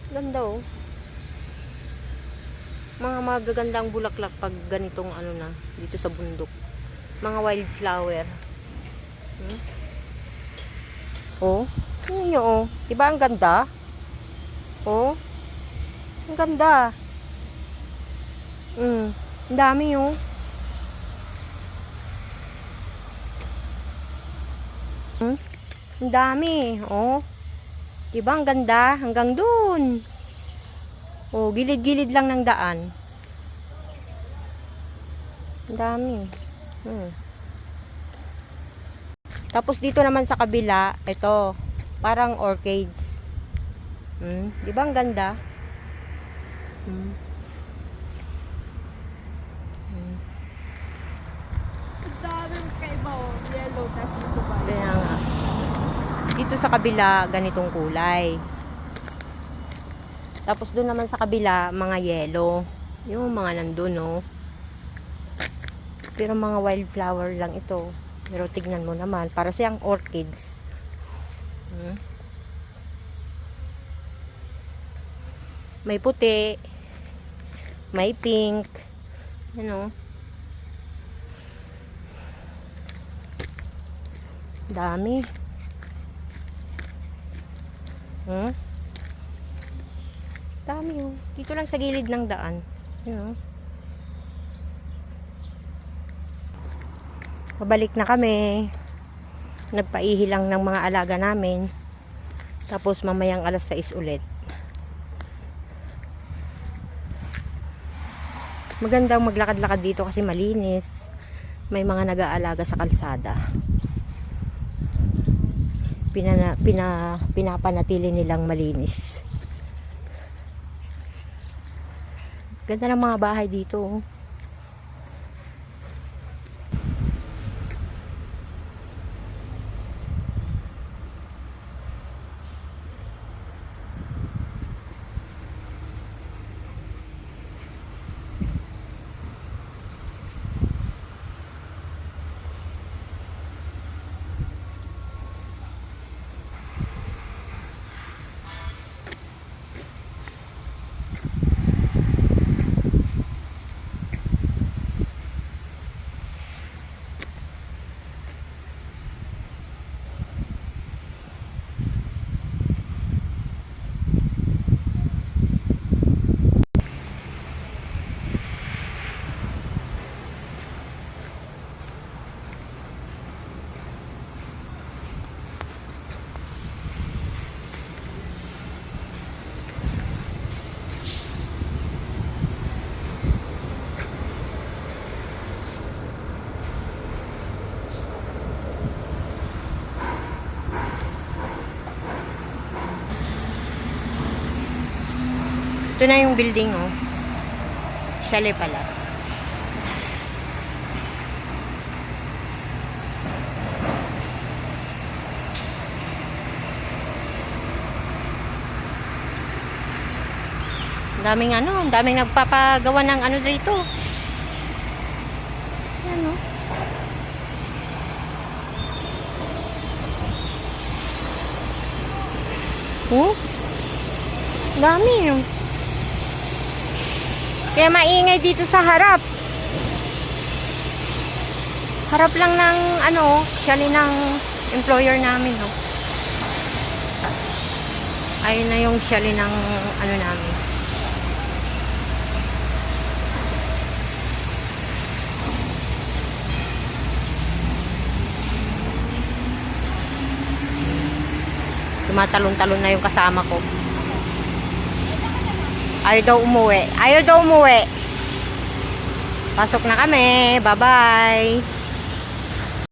Ganda oh. Mga magagandang bulaklak pag ganitong ano na, dito sa bundok. Mga wildflower. Hmm? Oh, tingnan nyo oh. Diba ang ganda? Oh, ang ganda. Ang dami oh. Ang dami. Oh. Diba ang ganda? Hanggang dun. Oh, gilid-gilid lang ng daan. Ang dami. Tapos dito naman sa kabila, ito, parang orchids. Diba ang ganda? Ang dami magkaiba oh. Yellow, tapos ito ba? Kaya nga. Dito sa kabila, ganitong kulay. Tapos doon naman sa kabila, mga yellow. Yung mga nandun, no. Pero mga wildflower lang ito. Pero tignan mo naman, para siyang orchids. May puti. May pink. Ano? Dami. Dami oh. Dito lang sa gilid ng daan. Yun oh. Pabalik na kami. Nagpaihi lang ng mga alaga namin. Tapos mamayang alas 6 ulit. Magandang maglakad-lakad dito kasi malinis. May mga nag-aalaga sa kalsada. Pinapanatili nilang malinis. Ganda ng mga bahay dito. Ito na yung building, oh. Chalet pala. Ang daming nagpapagawa ng ano dito. Ano? Oh? Dami yun. Kaya maingay dito sa harap. Harap lang ng ano, chalet ng employer namin, no. Ayun na yung chalet ng ano namin. Tumatalon-talon na yung kasama ko. Ayaw daw umuwi. Pasok na kami. Bye-bye.